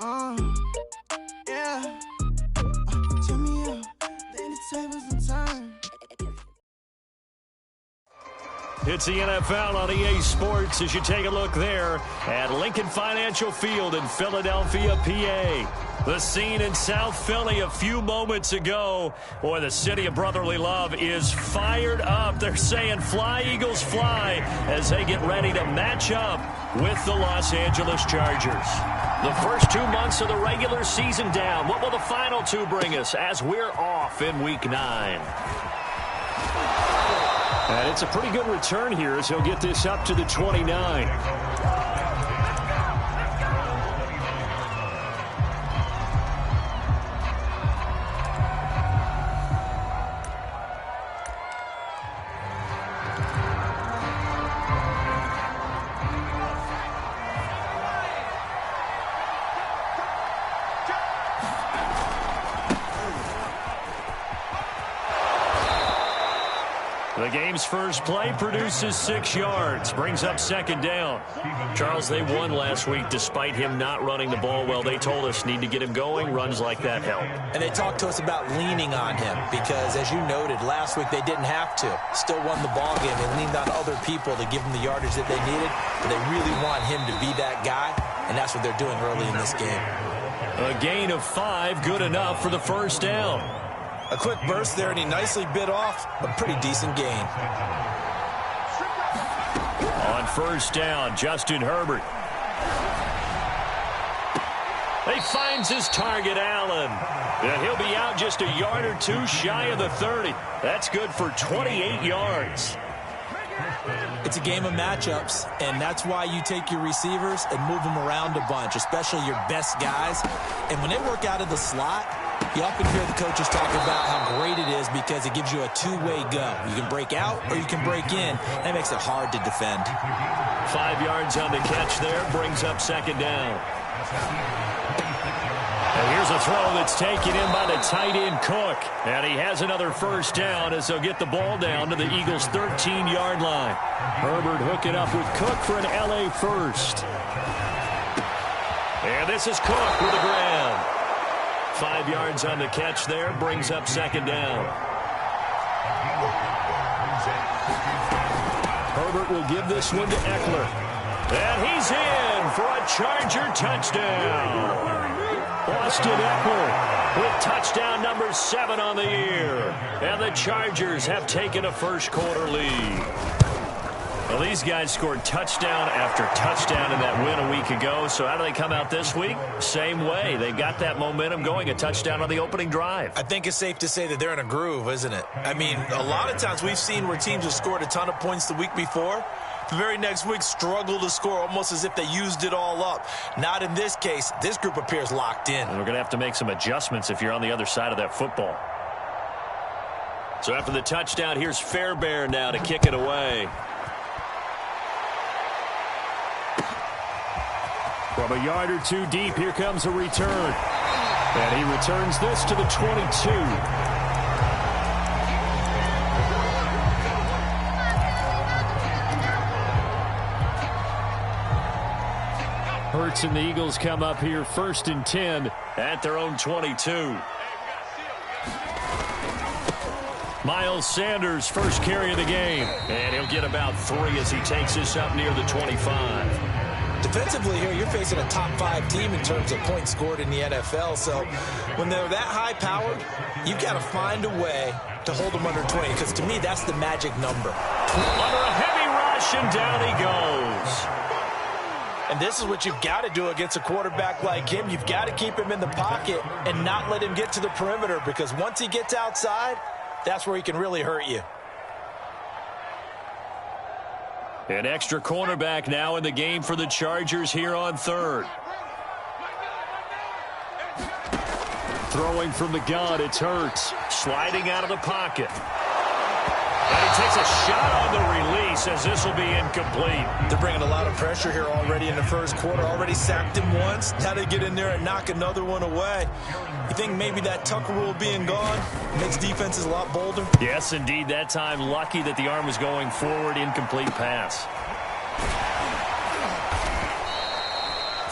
Yeah. Tell me up, then the tables and turn. It's the NFL on EA Sports as you take a look there at Lincoln Financial Field in Philadelphia, PA. The scene in South Philly a few moments ago. Boy, the city of brotherly love is fired up. They're saying fly, Eagles, fly as they get ready to match up with the Los Angeles Chargers. The first 2 months of the regular season down. What will the final two bring us as we're off in Week 9? And it's a pretty good return here as he'll get this up to the 29. The game's first play produces 6 yards, brings up second down. Charles, they won last week despite him not running the ball well. They told us need to get him going. Runs like that help. And they talked to us about leaning on him because, as you noted, last week they didn't have to. Still won the ball game. They leaned on other people to give them the yardage that they needed, but they really want him to be that guy, and that's what they're doing early in this game. A gain of 5, good enough for the first down. A quick burst there, and he nicely bit off a pretty decent gain. On first down, Justin Herbert. He finds his target, Allen. And he'll be out just a yard or two shy of the 30. That's good for 28 yards. It's a game of matchups, and that's why you take your receivers and move them around a bunch, especially your best guys. And when they work out of the slot, you often hear the coaches talk about how great it is because it gives you a two-way go. You can break out or you can break in. That makes it hard to defend. 5 yards on the catch there, brings up second down. And here's a throw that's taken in by the tight end Cook. And he has another first down as they'll get the ball down to the Eagles' 13-yard line. Herbert hooking up with Cook for an LA first. And this is Cook with the grab. 5 yards on the catch there, brings up second down. Herbert will give this one to Eckler. And he's in for a Charger touchdown. Austin Eckler with touchdown number 7 on the year. And the Chargers have taken a first-quarter lead. Well, these guys scored touchdown after touchdown in that win a week ago. So how do they come out this week? Same way. They've got that momentum going, a touchdown on the opening drive. I think it's safe to say that they're in a groove, isn't it? I mean, a lot of times we've seen where teams have scored a ton of points the week before. The very next week struggle to score almost as if they used it all up. Not in this case. This group appears locked in. And we're going to have to make some adjustments if you're on the other side of that football. So after the touchdown, here's Fairbairn now to kick it away. From a yard or two deep, here comes a return. And he returns this to the 22. Hurts and the Eagles come up here 1st and 10 at their own 22. Miles Sanders, first carry of the game. And he'll get about 3 as he takes this up near the 25. Defensively here, you're facing a top-5 team in terms of points scored in the NFL. So when they're that high-powered, you've got to find a way to hold them under 20, because to me, that's the magic number. Under a heavy rush, and down he goes. And this is what you've got to do against a quarterback like him. You've got to keep him in the pocket and not let him get to the perimeter, because once he gets outside, that's where he can really hurt you. An extra cornerback now in the game for the Chargers here on 3rd. Throwing from the gun, it's Hurts. Sliding out of the pocket. And he takes a shot on the release as this will be incomplete. They're bringing a lot of pressure here already in the first quarter. Already sacked him once. Now they get in there and knock another one away. You think maybe that Tucker rule being gone makes defenses a lot bolder? Yes, indeed. That time, lucky that the arm was going forward. Incomplete pass.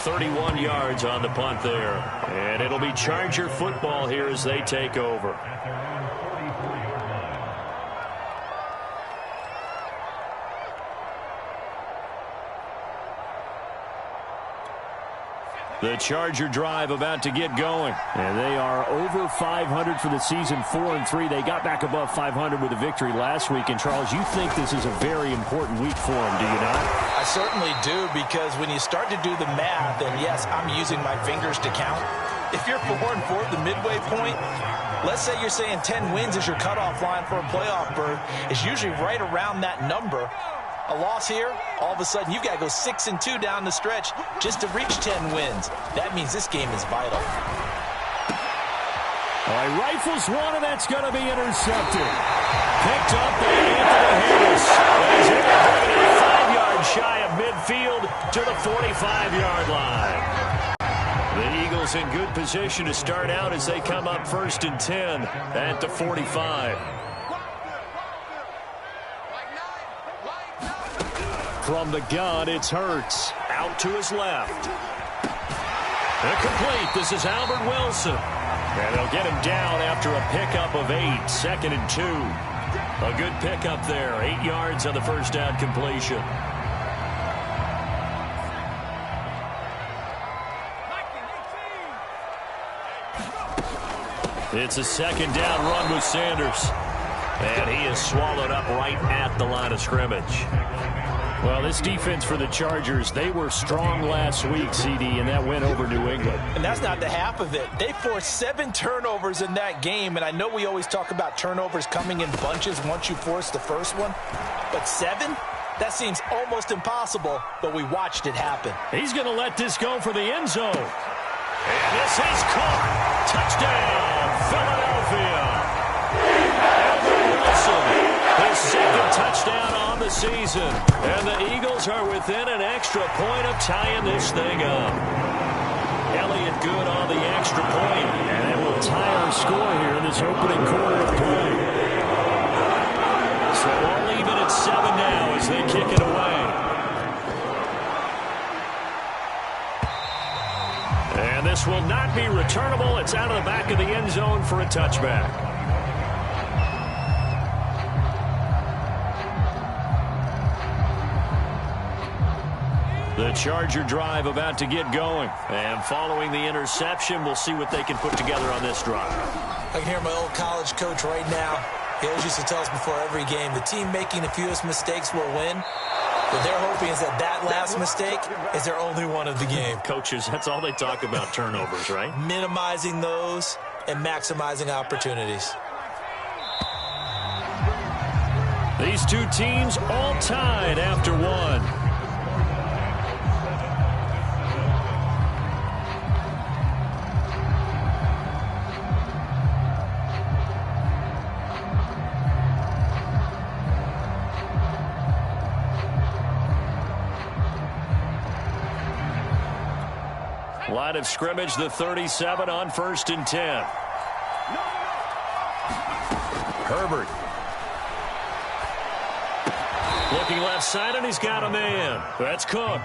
31 yards on the punt there. And it'll be Charger football here as they take over. The Charger drive about to get going. And they are over 500 for the season, 4-3. They got back above 500 with a victory last week. And, Charles, you think this is a very important week for them, do you not? I certainly do, because when you start to do the math, and yes, I'm using my fingers to count. If you're 4-4 at the midway point, let's say you're saying 10 wins is your cutoff line for a playoff berth. It's usually right around that number. A loss here, all of a sudden you've got to go 6-2 down the stretch just to reach 10 wins. That means this game is vital. All right, rifles one, and that's going to be intercepted. Picked up by Anthony Harris. He's in 5 yards shy of midfield to the 45-yard line. The Eagles in good position to start out as they come up 1st and 10 at the 45. From the gun, it's Hurts. Out to his left. Incomplete. This is Albert Wilson. And they'll get him down after a pickup of 8. 2nd and 2. A good pickup there. 8 yards on the first down completion. It's a 2nd down run with Sanders. And he is swallowed up right at the line of scrimmage. Well, this defense for the Chargers, they were strong last week, CD, and that went over New England. And that's not the half of it. They forced 7 turnovers in that game, and I know we always talk about turnovers coming in bunches once you force the first one, but 7? That seems almost impossible, but we watched it happen. He's going to let this go for the end zone. And this is caught. Touchdown, Philadelphia. Albert Wilson. His 2nd touchdown on the season. And the Eagles are within an extra point of tying this thing up. Elliott good on the extra point. And it will tie our score here in this opening quarter of play. So all even at 7 now as they kick it away. And this will not be returnable. It's out of the back of the end zone for a touchback. The Charger drive about to get going. And following the interception, we'll see what they can put together on this drive. I can hear my old college coach right now. He always used to tell us before every game, the team making the fewest mistakes will win. What they're hoping is that last mistake is their only one of the game. Coaches, that's all they talk about, turnovers, right? Minimizing those and maximizing opportunities. These two teams all tied after one. Line of scrimmage, the 37 on 1st and 10. Herbert. Looking left side, and he's got a man. That's Cook.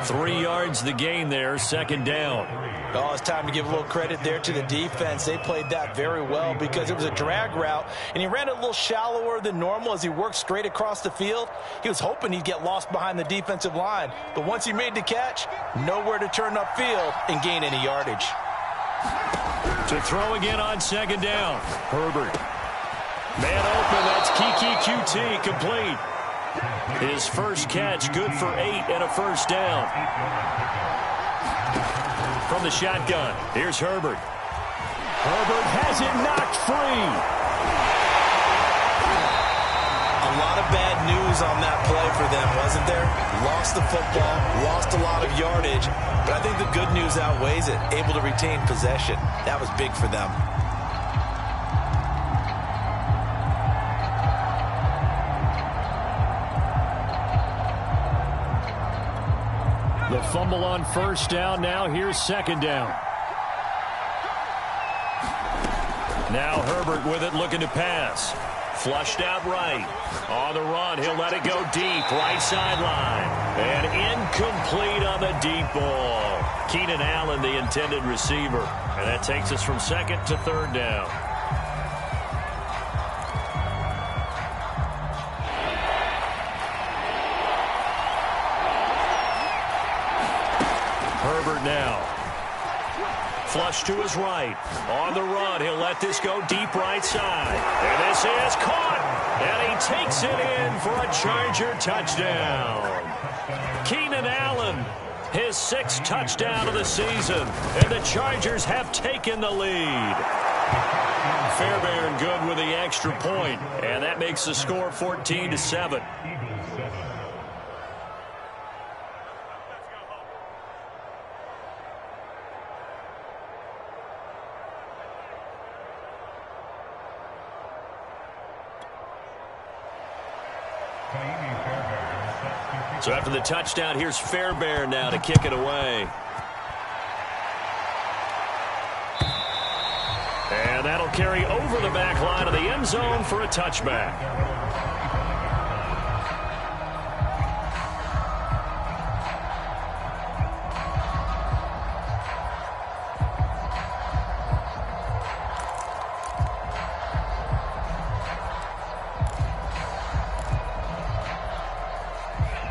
3 yards the gain there, 2nd down. Oh, it's time to give a little credit there to the defense. They played that very well because it was a drag route, and he ran it a little shallower than normal as he worked straight across the field. He was hoping he'd get lost behind the defensive line, but once he made the catch, nowhere to turn upfield and gain any yardage. To throw again on 2nd down. Herbert. Man open, that's Kiki QT, complete. His first catch, good for 8 and a 1st down. From the shotgun, here's Herbert. Herbert has it knocked free. A lot of bad news on that play for them, wasn't there? Lost the football, lost a lot of yardage, but I think the good news outweighs it. Able to retain possession. That was big for them. The fumble on 1st down. Now here's 2nd down. Now Herbert with it, looking to pass. Flushed out right. On the run, he'll let it go deep. Right sideline. And incomplete on the deep ball. Keenan Allen, the intended receiver. And that takes us from second to third down. Herbert now. Flush to his right. On the run, he'll let this go deep right side. And this is caught. And he takes it in for a Charger touchdown. Keenan Allen, his 6th touchdown of the season. And the Chargers have taken the lead. Fairbairn good with the extra point. And that makes the score 14-7. So after the touchdown, here's Fairbairn now to kick it away. And that'll carry over the back line of the end zone for a touchback.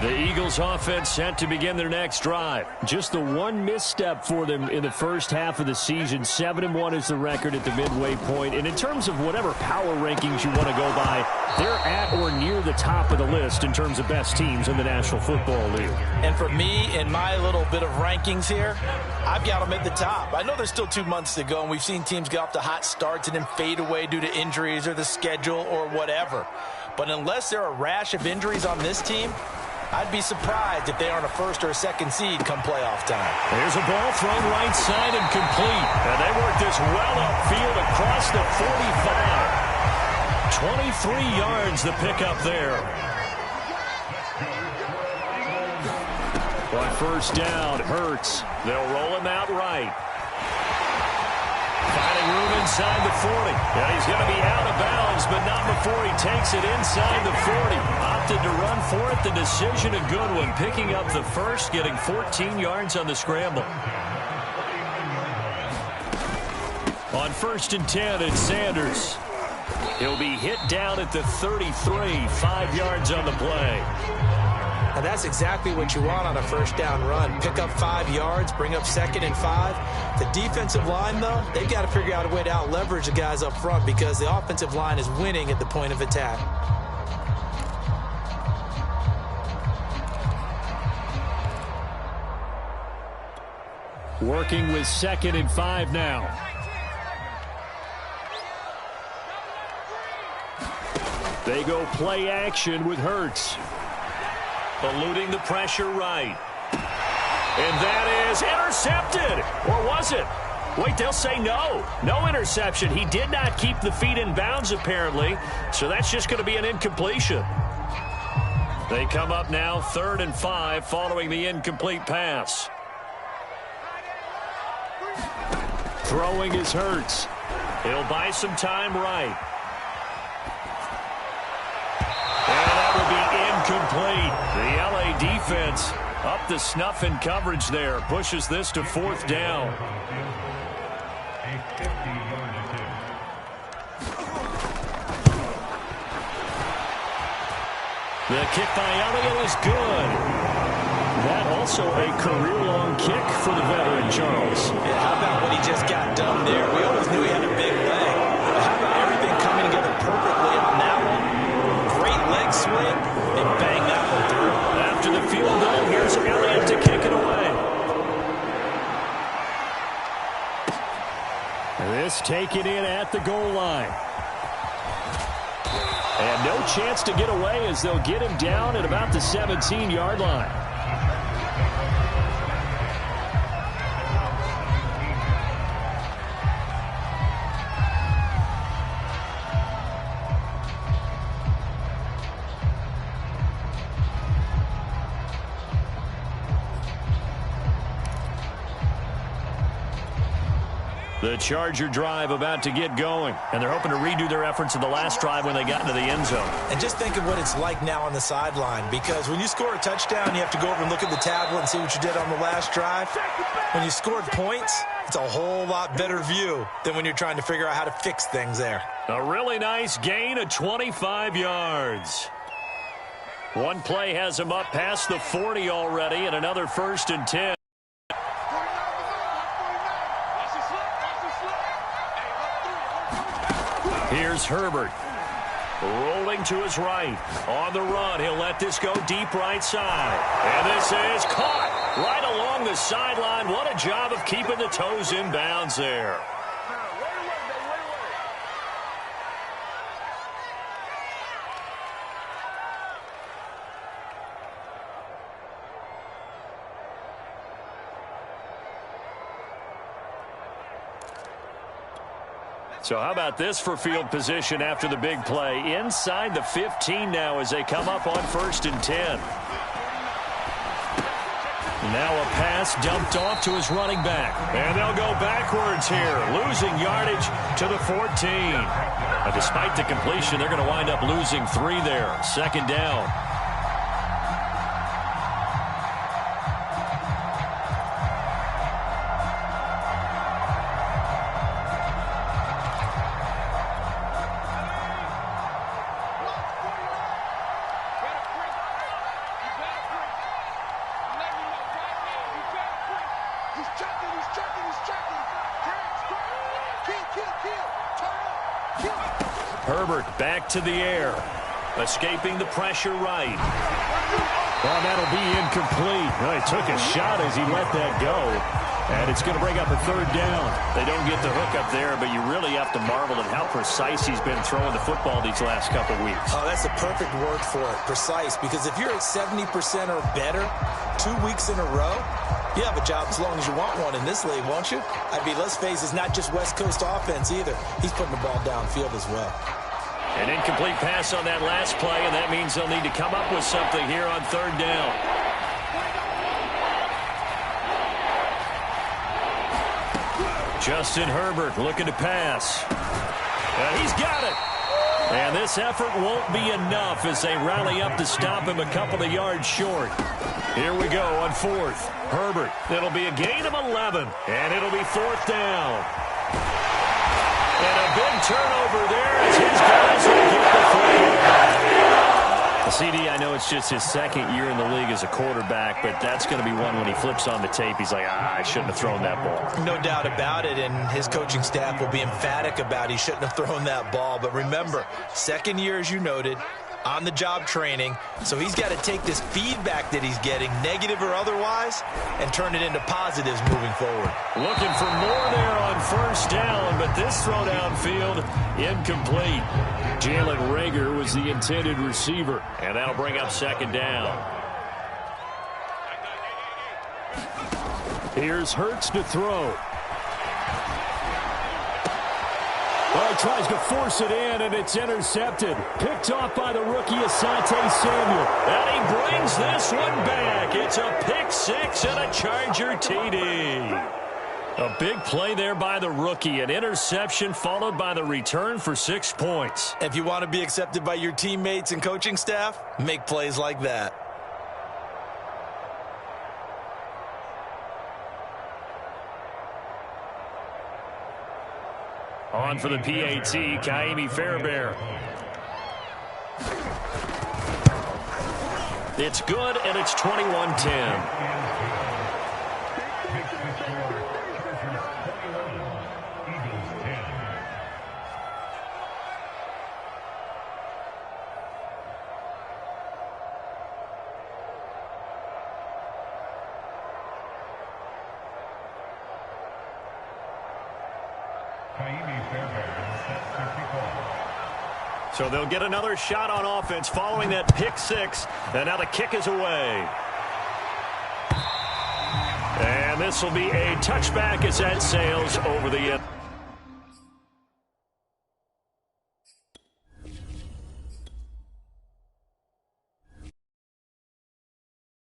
The Eagles offense set to begin their next drive. Just the one misstep for them in the first half of the season. 7-1 is the record at the midway point. And in terms of whatever power rankings you want to go by, they're at or near the top of the list in terms of best teams in the National Football League. And for me, in my little bit of rankings here, I've got them at the top. I know there's still 2 months to go, and we've seen teams get off to hot starts and then fade away due to injuries or the schedule or whatever. But unless there are a rash of injuries on this team, I'd be surprised if they aren't a 1st or a 2nd seed come playoff time. There's a ball thrown right side and complete. And they work this well upfield across the 45. 23 yards the pickup there. On first down, Hurts. They'll roll him out right. Finding room inside the 40. And he's going to be out of bounds, but not before he takes it inside the 40. Opted to run for it. The decision a good one. Picking up the first, getting 14 yards on the scramble. On 1st and 10, it's Sanders. He'll be hit down at the 33. 5 yards on the play. And that's exactly what you want on a first down run. Pick up 5 yards, bring up 2nd and 5. The defensive line, though, they've got to figure out a way to out-leverage the guys up front because the offensive line is winning at the point of attack. Working with 2nd and 5 now. They go play action with Hurts. Eluding the pressure right. And that is intercepted. Or was it? Wait, they'll say no. No interception. He did not keep the feet in bounds, apparently. So that's just going to be an incompletion. They come up now 3rd and 5 following the incomplete pass. Throwing is Hurts. He'll buy some time right. And that will be incomplete. The LA defense up the snuff in coverage there. Pushes this to 4th down. The kick by Elliott is good. That also a career-long kick for the veteran, Charles. Yeah, how about what he just got done there? We always knew he had a big leg. But how about everything coming together perfectly on that one? Great leg swing and bang that one through. After the field goal, here's Elliott to kick it away. This taken in at the goal line. And no chance to get away as they'll get him down at about the 17-yard line. The Charger drive about to get going, and they're hoping to redo their efforts in the last drive when they got into the end zone. And just think of what it's like now on the sideline, because when you score a touchdown, you have to go over and look at the tablet and see what you did on the last drive. When you scored points, it's a whole lot better view than when you're trying to figure out how to fix things there. A really nice gain of 25 yards. One play has him up past the 40 already, and another 1st and 10. Here's Herbert. Rolling to his right. On the run, he'll let this go deep right side. And this is caught right along the sideline. What a job of keeping the toes in bounds there. So how about this for field position after the big play? Inside the 15 now as they come up on 1st and 10. Now a pass dumped off to his running back. And they'll go backwards here, losing yardage to the 14. Now, despite the completion, they're going to wind up losing 3 there. 2nd down. Herbert back to the air. Escaping the pressure right. Well, that'll be incomplete. Well, he took a shot as he let that go. And it's going to bring up a 3rd down. They don't get the hook up there, but you really have to marvel at how precise he's been throwing the football these last couple weeks. Oh, that's the perfect word for it, precise. Because if you're at 70% or better 2 weeks in a row, you have a job as long as you want one in this league, won't you? I mean, let's face it, it's not just West Coast offense either. He's putting the ball downfield as well. An incomplete pass on that last play, and that means they'll need to come up with something here on 3rd down. Justin Herbert looking to pass. And he's got it. And this effort won't be enough as they rally up to stop him a couple of yards short. Here we go on 4th. Herbert. It'll be a gain of 11, and it'll be 4th down. And a big turnover there as his guys will get the football back. CD, I know it's just his 2nd year in the league as a quarterback, but that's going to be one when he flips on the tape, he's like, I shouldn't have thrown that ball. No doubt about it, and his coaching staff will be emphatic about he shouldn't have thrown that ball. But remember, 2nd year, as you noted, on-the-job training, so he's got to take this feedback that he's getting, negative or otherwise, and turn it into positives moving forward. Looking for more there on 1st down, but this throw downfield incomplete. Jalen Reagor was the intended receiver, and that'll bring up 2nd down. Here's Hurts to throw. Well, he tries to force it in, and it's intercepted. Picked off by the rookie, Asante Samuel. And he brings this one back. It's a pick 6 and a Charger TD. A big play there by the rookie. An interception followed by the return for 6 points. If you want to be accepted by your teammates and coaching staff, make plays like that. On for the PAT, Kaimi Fairbairn. It's good, and it's 21-10. So they'll get another shot on offense following that pick 6, and now the kick is away. And this will be a touchback as that sails over the end.